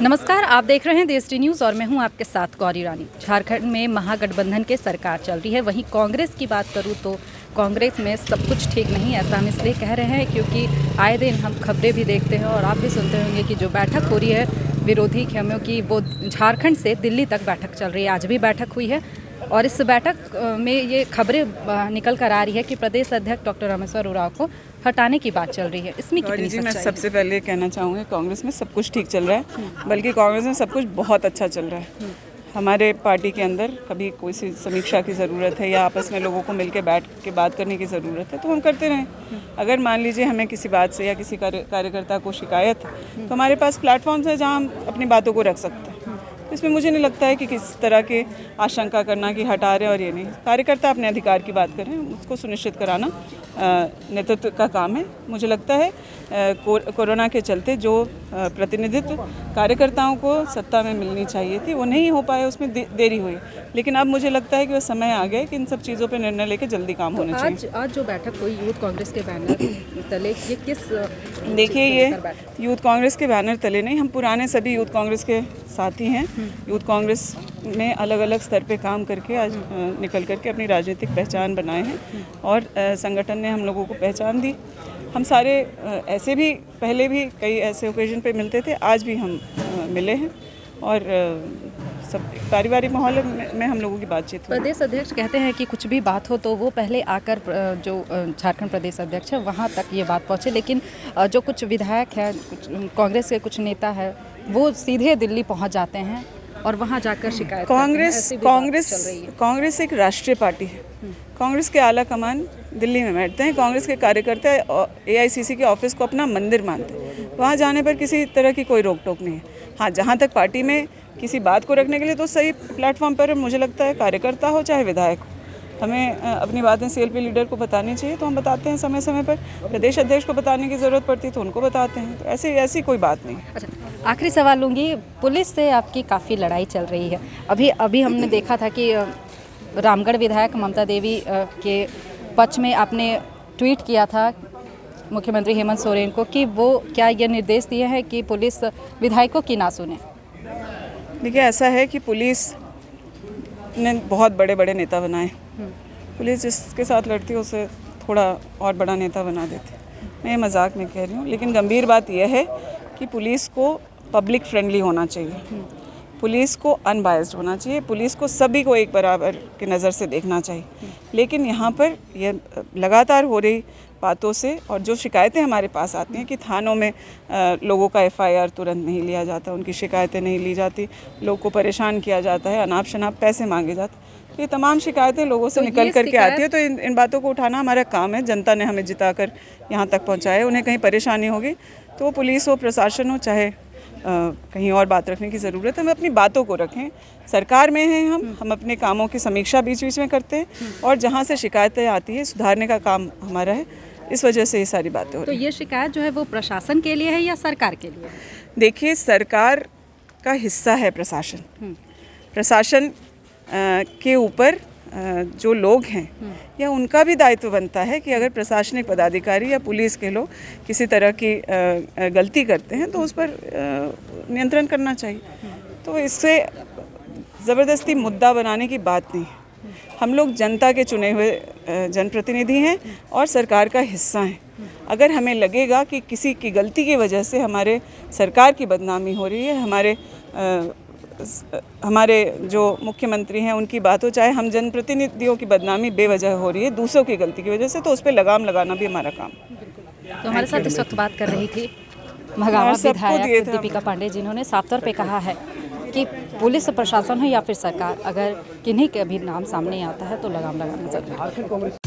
नमस्कार, आप देख रहे हैं देश न्यूज़ और मैं हूं आपके साथ गौरी रानी। झारखंड में महागठबंधन के सरकार चल रही है। वहीं कांग्रेस की बात करूं तो कांग्रेस में सब कुछ ठीक नहीं। ऐसा हम इसलिए कह रहे हैं क्योंकि आए दिन हम खबरें भी देखते हैं और आप भी सुनते होंगे कि जो बैठक हो रही है विरोधी खेमों की, वो झारखंड से दिल्ली तक बैठक चल रही है। आज भी बैठक हुई है और इस बैठक में ये खबरें निकल कर आ रही है कि प्रदेश अध्यक्ष डॉक्टर रामेश्वर उरांव को हटाने की बात चल रही है। इसमें कितनी सच्चाई है? मैं सबसे पहले कहना चाहूँगी, कांग्रेस में सब कुछ ठीक चल रहा है, बल्कि कांग्रेस में सब कुछ बहुत अच्छा चल रहा है। हमारे पार्टी के अंदर कभी कोई सी समीक्षा की ज़रूरत है या आपस में लोगों को मिलकर बैठ के बात करने की ज़रूरत है तो हम करते रहें। अगर मान लीजिए हमें किसी बात से या किसी कार्यकर्ता को शिकायत है तो हमारे पास प्लेटफॉर्म्स है जहाँ हम अपनी बातों को रख सकते हैं। इसमें मुझे नहीं लगता है कि किस तरह के आशंका करना कि हटा रहे और ये नहीं। कार्यकर्ता अपने अधिकार की बात करें, उसको सुनिश्चित कराना नेतृत्व का काम है। मुझे लगता है कोरोना के चलते जो प्रतिनिधित्व कार्यकर्ताओं को सत्ता में मिलनी चाहिए थी वो नहीं हो पाया, उसमें देरी हुई। लेकिन अब मुझे लगता है कि वो समय आ गया कि इन सब चीज़ों पर निर्णय लेकर जल्दी काम होना चाहिए। आज जो बैठक हुई यूथ कांग्रेस के बैनर तले, ये किस? देखिए, ये यूथ कांग्रेस के बैनर तले नहीं, हम पुराने सभी यूथ कांग्रेस के साथी हैं। यूथ कांग्रेस में अलग अलग स्तर पे काम करके आज निकल करके अपनी राजनीतिक पहचान बनाए हैं और संगठन ने हम लोगों को पहचान दी। हम सारे ऐसे भी पहले भी कई ऐसे ओकेजन पे मिलते थे, आज भी हम मिले हैं और सब पारिवारिक माहौल में हम लोगों की बातचीत हुई। प्रदेश अध्यक्ष कहते हैं कि कुछ भी बात हो तो वो पहले आकर जो झारखंड प्रदेश अध्यक्ष है वहाँ तक ये बात पहुँचे, लेकिन जो कुछ विधायक है, कुछ कांग्रेस के कुछ नेता है, वो सीधे दिल्ली पहुँच जाते हैं और वहाँ जाकर शिकायत कांग्रेस एक राष्ट्रीय पार्टी है। कांग्रेस के आला कमान दिल्ली में बैठते हैं। कांग्रेस के कार्यकर्ता AICC के ऑफिस को अपना मंदिर मानते हैं। वहाँ जाने पर किसी तरह की कोई रोक टोक नहीं है। हाँ, जहाँ तक पार्टी में किसी बात को रखने के लिए तो सही प्लेटफॉर्म पर मुझे लगता है कार्यकर्ता हो चाहे विधायक हो, हमें अपनी बातें CLP लीडर को बतानी चाहिए तो हम बताते हैं समय समय पर। प्रदेश अध्यक्ष को बताने की ज़रूरत पड़ती है तो उनको बताते हैं। तो ऐसी कोई बात नहीं। अच्छा, आखिरी सवाल लूँगी। पुलिस से आपकी काफ़ी लड़ाई चल रही है। अभी हमने देखा था कि रामगढ़ विधायक ममता देवी के पक्ष में आपने ट्वीट किया था मुख्यमंत्री हेमंत सोरेन को कि वो क्या ये निर्देश दिए हैं कि पुलिस विधायकों की ना सुने? देखिए, ऐसा है कि पुलिस ने बहुत बड़े बड़े नेता बनाए। पुलिस जिसके साथ लड़ती है उसे थोड़ा और बड़ा नेता बना देती। मैं ये मजाक में कह रही हूँ, लेकिन गंभीर बात यह है कि पुलिस को पब्लिक फ्रेंडली होना चाहिए, पुलिस को अनबायस्ड होना चाहिए, पुलिस को सभी को एक बराबर की नज़र से देखना चाहिए। लेकिन यहाँ पर यह लगातार हो रही बातों से और जो शिकायतें हमारे पास आती हैं कि थानों में लोगों का FIR तुरंत नहीं लिया जाता, उनकी शिकायतें नहीं ली जाती, लोगों को परेशान किया जाता है, अनाप शनाप पैसे मांगे जाते, ये तमाम शिकायतें लोगों से निकल करके आती है। तो इन बातों को उठाना हमारा काम है। जनता ने हमें जिताकर यहाँ तक पहुँचाया, उन्हें कहीं परेशानी होगी तो पुलिस हो, प्रशासन हो, चाहे कहीं और बात रखने की ज़रूरत है, हम अपनी बातों को रखें। सरकार में हैं हम अपने कामों की समीक्षा बीच बीच में करते हैं और जहाँ से शिकायतें आती है सुधारने का काम हमारा है। इस वजह से ये सारी बातें हो रही हैं। तो ये शिकायत जो है वो प्रशासन के लिए है या सरकार के लिए? देखिए, सरकार का हिस्सा है प्रशासन। प्रशासन के ऊपर जो लोग हैं या उनका भी दायित्व बनता है कि अगर प्रशासनिक पदाधिकारी या पुलिस के लोग किसी तरह की गलती करते हैं तो उस पर नियंत्रण करना चाहिए। तो इससे ज़बरदस्ती मुद्दा बनाने की बात नहीं है। हम लोग जनता के चुने हुए जनप्रतिनिधि हैं और सरकार का हिस्सा हैं। अगर हमें लगेगा कि किसी की गलती की वजह से हमारे सरकार की बदनामी हो रही है, हमारे जो मुख्यमंत्री हैं उनकी बात हो, चाहे हम जनप्रतिनिधियों की बदनामी बेवजह हो रही है दूसरों की गलती की वजह से, तो उस पर लगाम लगाना भी हमारा काम। तो हमारे साथ इस वक्त बात कर रही थी महागामा विधायक दीपिका पांडे, जिन्होंने साफ तौर पे कहा है कि पुलिस प्रशासन हो या फिर सरकार, अगर किन्हीं के भी नाम सामने आता है तो लगाम लगाना जरूरी है।